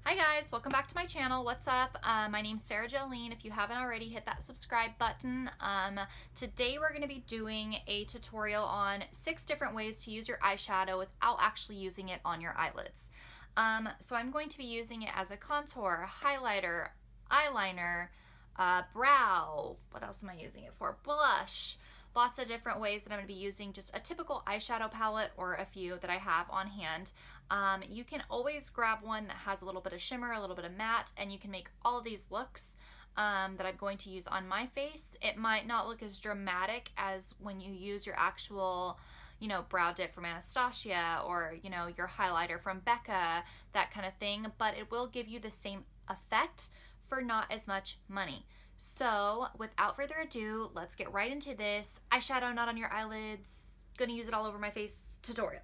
Hi guys, welcome back to my channel. What's up? My name's Sarah Jolene. If you haven't already, hit that subscribe button. Today we're going to be doing a tutorial on 6 different ways to use your eyeshadow without actually using it on your eyelids. So I'm going to be using it as a contour, highlighter, eyeliner, brow. What else am I using it for? Blush. Lots of different ways that I'm going to be using just a typical eyeshadow palette or a few that I have on hand. You can always grab one that has a little bit of shimmer, a little bit of matte, and you can make all of these looks that I'm going to use on my face. It might not look as dramatic as when you use your actual brow dip from Anastasia or, your highlighter from Becca, that kind of thing, but it will give you the same effect for not as much money. So without further ado, let's get right into this eyeshadow not on your eyelids, gonna use it all over my face tutorial.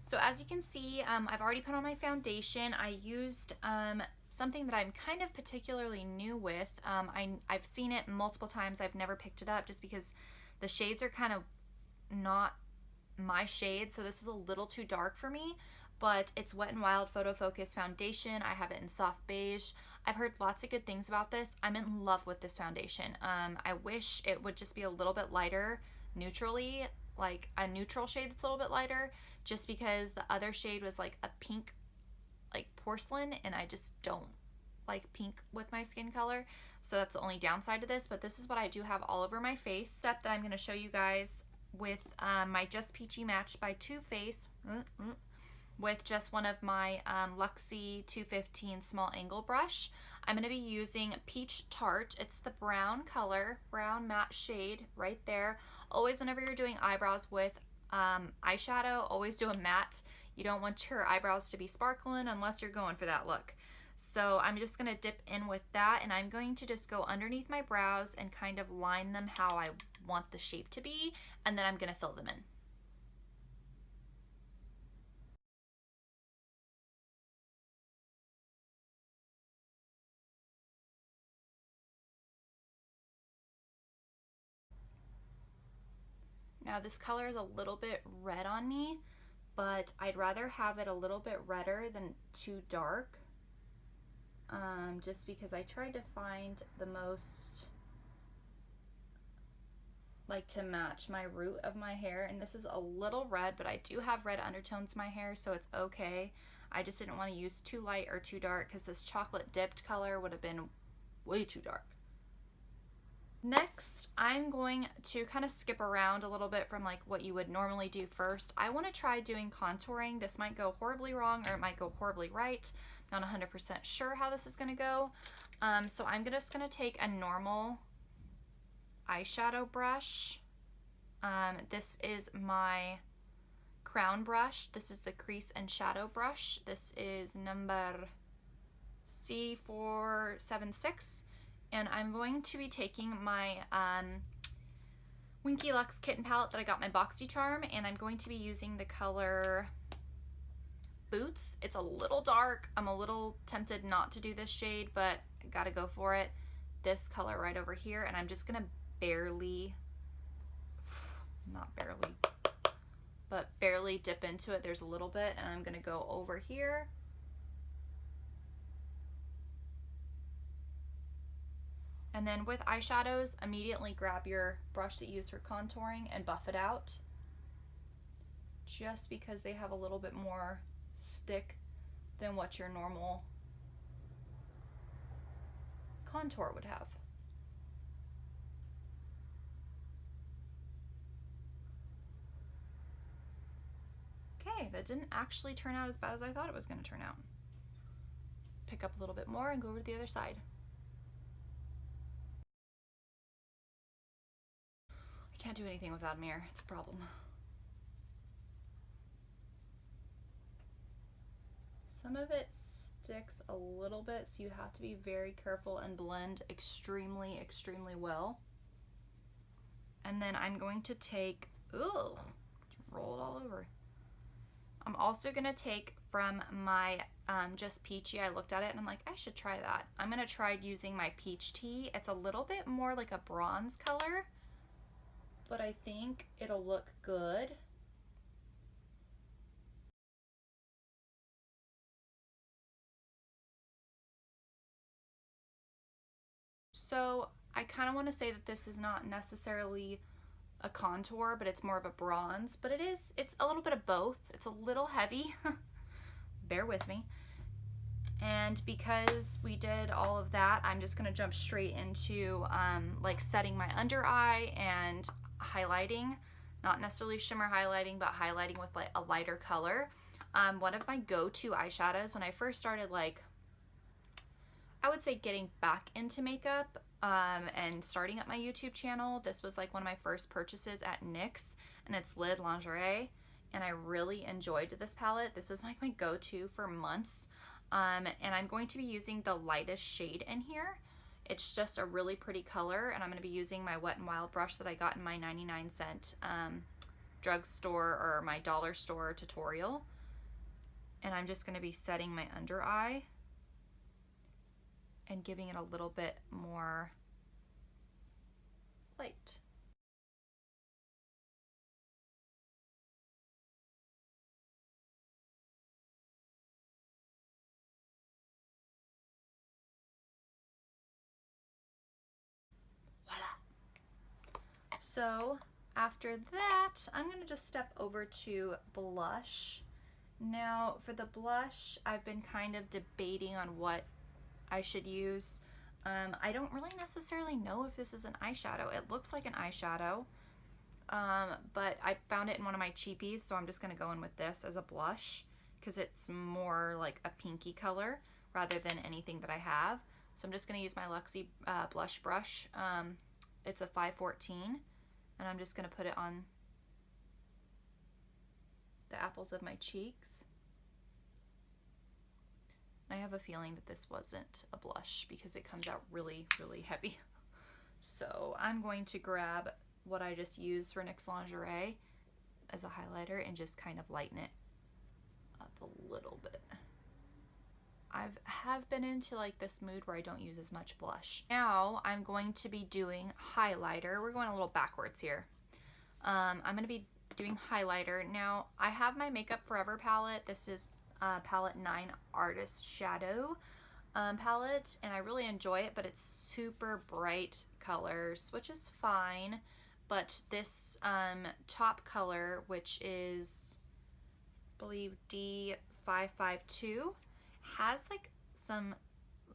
So as you can see, I've already put on my foundation. I used something that I'm kind of particularly new with. I've seen it multiple times. I've never picked it up just because the shades are kind of not my shade. So this is a little too dark for me, but it's Wet n Wild Photo Focus Foundation. I have it in soft beige. I've heard lots of good things about this. I'm in love with this foundation. I wish it would just be a little bit lighter neutrally, like a neutral shade that's a little bit lighter, just because the other shade was like a pink, like porcelain, and I just don't like pink with my skin color. So that's the only downside to this, but this is what I do have all over my face. Step that I'm going to show you guys with my Just Peachy Match by Too Faced with just one of my Luxie 215 small angle brush. I'm going to be using Peach Tart. It's the brown color, brown matte shade right there. Always whenever you're doing eyebrows with eyeshadow, always do a matte. You don't want your eyebrows to be sparkling unless you're going for that look. So I'm just going to dip in with that, and I'm going to just go underneath my brows and kind of line them how I want the shape to be, and then I'm going to fill them in. Now this color is a little bit red on me, but I'd rather have it a little bit redder than too dark, just because I tried to find the most, like, to match my root of my hair, and this is a little red, but I do have red undertones in my hair, so it's okay. I just didn't want to use too light or too dark because this chocolate dipped color would have been way too dark. Next, I'm going to kind of skip around a little bit from like what you would normally do first. I want to try doing contouring. This might go horribly wrong or it might go horribly right. Not 100% sure how this is going to go. So I'm just going to take a normal eyeshadow brush. This is my crown brush. This is the crease and shadow brush. This is number C476. And I'm going to be taking my Winky Lux Kitten palette that I got my BoxyCharm, and I'm going to be using the color Boots. It's a little dark. I'm a little tempted not to do this shade, but I gotta go for it. This color right over here, and I'm just gonna barely, not barely, but barely dip into it. There's a little bit, and I'm gonna go over here. And then with eyeshadows, immediately grab your brush that you use for contouring and buff it out, just because they have a little bit more stick than what your normal contour would have. Okay, that didn't actually turn out as bad as I thought it was going to turn out. Pick up a little bit more and go over to the other side. I can't do anything without a mirror. It's a problem. Some of it sticks a little bit, so you have to be very careful and blend extremely, extremely well. And then I'm going to take, roll it all over. I'm also gonna take from my Just Peachy, I looked at it and I'm like, I should try that. I'm gonna try using my Peach Tea. It's a little bit more like a bronze color, but I think it'll look good. So I kind of want to say that this is not necessarily a contour, but it's more of a bronze, but it's a little bit of both. It's a little heavy, bear with me. And because we did all of that, I'm just gonna jump straight into like setting my under eye and highlighting, not necessarily shimmer highlighting, but highlighting with like a lighter color. One of my go-to eyeshadows when I first started, like, I would say getting back into makeup and starting up my YouTube channel, this was like one of my first purchases at NYX, and it's Lid Lingerie, and I really enjoyed this palette. This was like my go-to for months, and I'm going to be using the lightest shade in here. It's just a really pretty color, and I'm going to be using my Wet n Wild brush that I got in my 99-cent drugstore or my dollar store tutorial, and I'm just going to be setting my under eye and giving it a little bit more light. Voila. So after that, I'm gonna just step over to blush. Now for the blush, I've been kind of debating on what I should use. I don't really necessarily know if this is an eyeshadow. It looks like an eyeshadow, but I found it in one of my cheapies, so I'm just gonna go in with this as a blush because it's more like a pinky color rather than anything that I have. So I'm just gonna use my Luxie blush brush. It's a 514, and I'm just gonna put it on the apples of my cheeks. I have a feeling that this wasn't a blush because it comes out really, really heavy. So I'm going to grab what I just used for NYX Lingerie as a highlighter and just kind of lighten it up a little bit. I have been into like this mood where I don't use as much blush. Now I'm going to be doing highlighter. We're going a little backwards here. I'm going to be doing highlighter. Now I have my Makeup Forever palette. This is palette 9 Artist Shadow palette, and I really enjoy it, but it's super bright colors, which is fine. But this top color, which is, I believe, D552, has like some,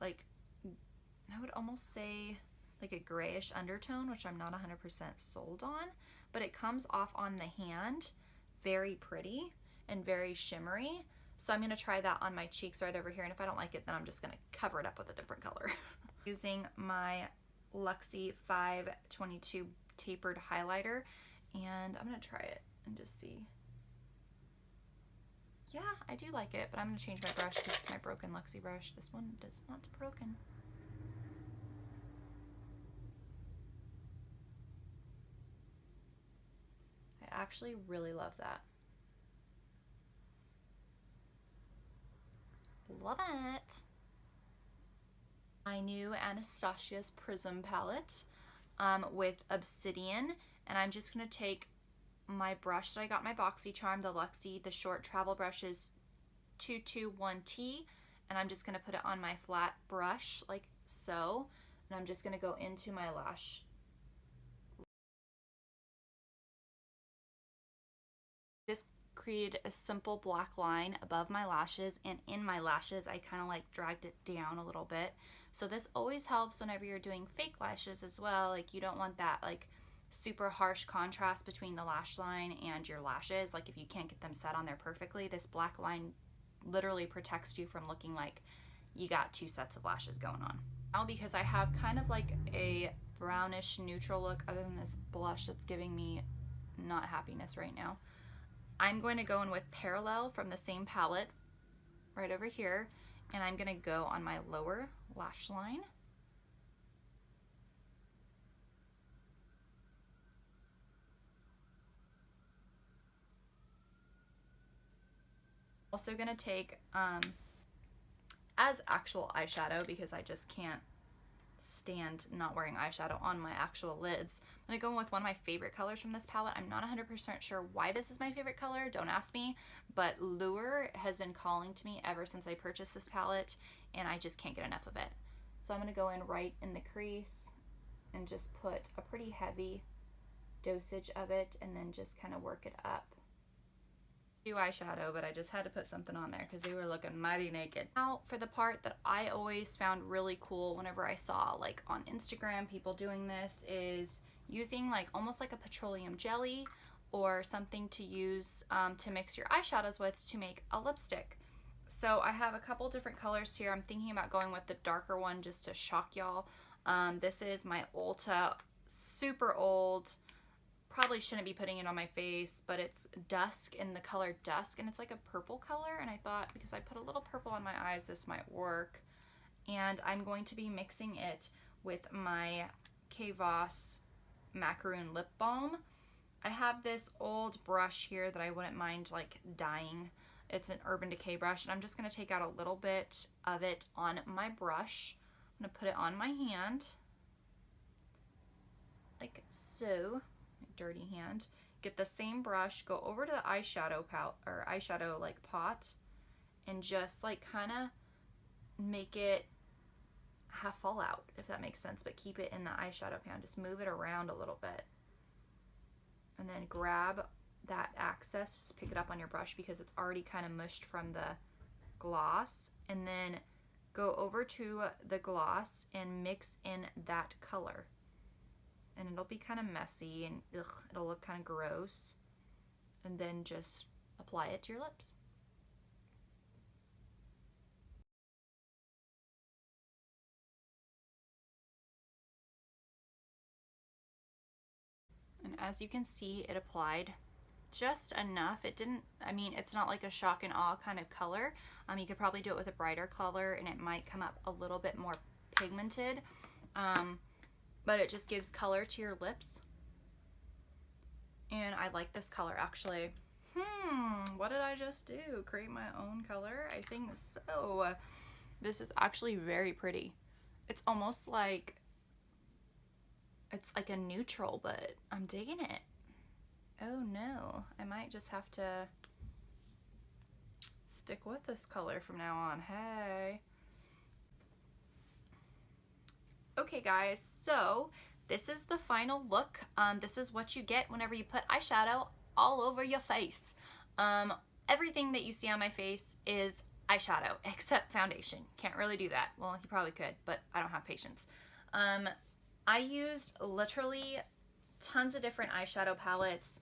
like, I would almost say like a grayish undertone, which I'm not 100% sold on, but it comes off on the hand very pretty and very shimmery. So I'm going to try that on my cheeks right over here, and if I don't like it, then I'm just going to cover it up with a different color. Using my Luxie 522 tapered highlighter, and I'm going to try it and just see. Yeah, I do like it, but I'm going to change my brush because it's my broken Luxie brush. This one is not broken. I actually really love that. Loving it. My new Anastasia's Prism palette with Obsidian, and I'm just going to take my brush that I got my BoxyCharm, the Luxie, the short travel brushes 221T, and I'm just going to put it on my flat brush like so, and I'm just going to go into my lash. Just created a simple black line above my lashes, and in my lashes I kind of like dragged it down a little bit. So this always helps whenever you're doing fake lashes as well. Like, you don't want that like super harsh contrast between the lash line and your lashes. Like, if you can't get them set on there perfectly, this black line literally protects you from looking like you got two sets of lashes going on. Now, because I have kind of like a brownish neutral look other than this blush that's giving me not happiness right now, I'm going to go in with Parallel from the same palette right over here, and I'm going to go on my lower lash line. Also going to take as actual eyeshadow, because I just can't stand not wearing eyeshadow on my actual lids. I'm gonna go in with one of my favorite colors from this palette. I'm not 100% sure why this is my favorite color, don't ask me, but Lure has been calling to me ever since I purchased this palette, and I just can't get enough of it. So I'm going to go in right in the crease and just put a pretty heavy dosage of it and then just kind of work it up. Do eyeshadow, but I just had to put something on there because they were looking mighty naked. Now for the part that I always found really cool whenever I saw like on Instagram people doing this is using like almost like a petroleum jelly or something to use to mix your eyeshadows with to make a lipstick. So I have a couple different colors here. I'm thinking about going with the darker one just to shock y'all. This is my Ulta, super old. Probably shouldn't be putting it on my face, but it's Dusk in the color Dusk, and it's like a purple color, and I thought because I put a little purple on my eyes this might work. And I'm going to be mixing it with my Kay Voss Macaroon Lip Balm. I have this old brush here that I wouldn't mind like dyeing. It's an Urban Decay brush, and I'm just going to take out a little bit of it on my brush. I'm going to put it on my hand like so. Dirty hand. Get the same brush, go over to the eyeshadow palette or eyeshadow like pot, and just like kind of make it half fall out, if that makes sense, but keep it in the eyeshadow pan. Just move it around a little bit, and then grab that excess, just pick it up on your brush because it's already kind of mushed from the gloss, and then go over to the gloss and mix in that color. And it'll be kind of messy and it'll look kind of gross. And then just apply it to your lips. And as you can see, it applied just enough. It didn't, I mean, it's not like a shock and awe kind of color. You could probably do it with a brighter color and it might come up a little bit more pigmented. But it just gives color to your lips. And I like this color actually. What did I just do? Create my own color? I think so. This is actually very pretty. It's almost like, it's like a neutral, but I'm digging it. Oh no, I might just have to stick with this color from now on. Hey. Okay guys, so this is the final look. This is what you get whenever you put eyeshadow all over your face. Everything that you see on my face is eyeshadow except foundation. Can't really do that. Well, you probably could, but I don't have patience. I used literally tons of different eyeshadow palettes.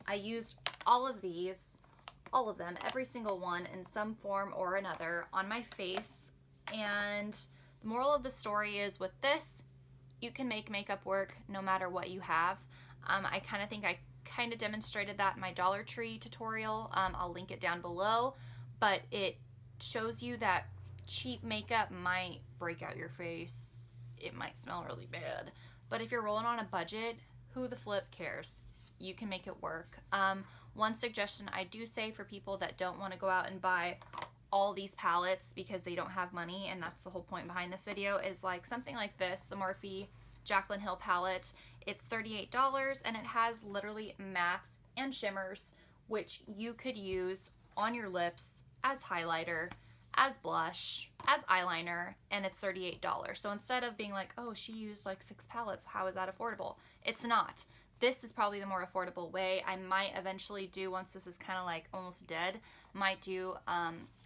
I used all of these, all of them, every single one in some form or another on my face. And the moral of the story is with this, you can make makeup work no matter what you have. I kind of think I kind of demonstrated that in my Dollar Tree tutorial. I'll link it down below, but it shows you that cheap makeup might break out your face. It might smell really bad, but if you're rolling on a budget, who the flip cares? You can make it work. One suggestion I do say for people that don't want to go out and buy all these palettes because they don't have money, and that's the whole point behind this video, is like something like this, the Morphe Jaclyn Hill palette. It's $38 and it has literally mattes and shimmers which you could use on your lips as highlighter, as blush, as eyeliner, and it's $38. So instead of being like, oh, she used like 6 palettes, how is that affordable? It's not. This is probably the more affordable way. I might eventually do, once this is kind of like almost dead, might do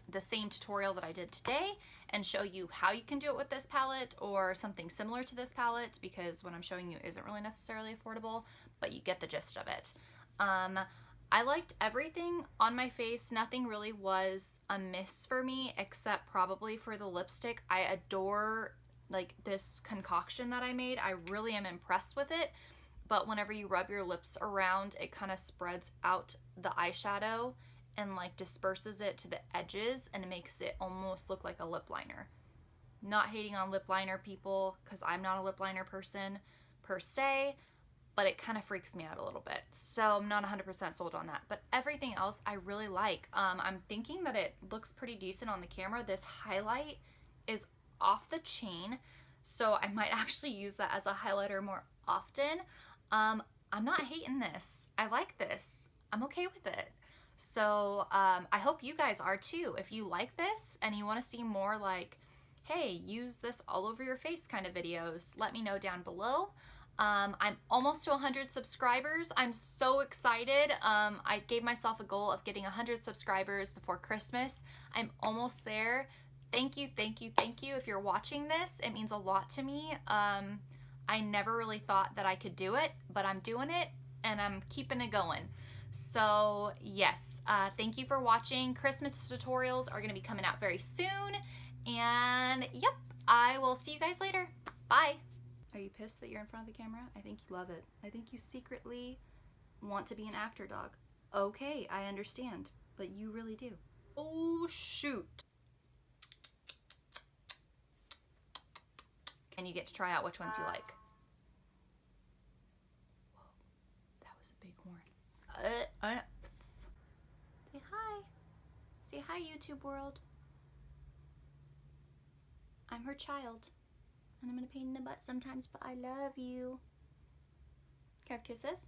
the same tutorial that I did today and show you how you can do it with this palette or something similar to this palette, because what I'm showing you isn't really necessarily affordable, but you get the gist of it. I liked everything on my face. Nothing really was a miss for me except probably for the lipstick. I adore like this concoction that I made. I really am impressed with it, but whenever you rub your lips around, it kind of spreads out the eyeshadow and like disperses it to the edges, and it makes it almost look like a lip liner. Not hating on lip liner people, because I'm not a lip liner person per se, but it kind of freaks me out a little bit. So I'm not 100% sold on that. But everything else I really like. I'm thinking that it looks pretty decent on the camera. This highlight is off the chain, so I might actually use that as a highlighter more often. I'm not hating this. I like this. I'm okay with it. So I hope you guys are too. If you like this and you want to see more like hey, use this all over your face kind of videos. Let me know down below. I'm almost to 100 subscribers. I'm so excited. I gave myself a goal of getting 100 subscribers before Christmas. I'm almost there. Thank you, thank you, thank you. If you're watching this, it means a lot to me. I never really thought that I could do it, but I'm doing it and I'm keeping it going. So yes, thank you for watching. Christmas tutorials are gonna be coming out very soon. And yep, I will see you guys later. Bye. Are you pissed that you're in front of the camera? I think you love it. I think you secretly want to be an actor, dog. Okay, I understand, but you really do. Oh, shoot. And you get to try out which ones you like. Whoa, that was a big horn. Say hi. Say hi, YouTube world. I'm her child. And I'm gonna pain in the butt sometimes, but I love you. Can I have kisses?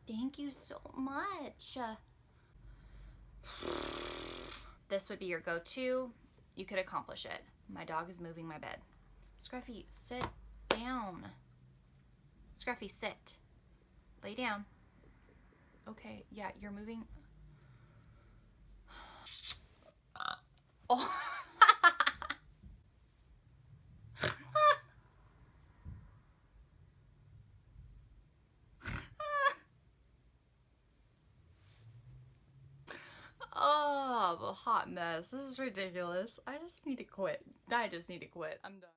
Thank you so much. This would be your go-to. You could accomplish it. My dog is moving my bed. Scruffy, sit down. Scruffy, sit. Lay down. Okay, yeah, you're moving. Oh. Oh, a hot mess. This is ridiculous. I just need to quit. I'm done.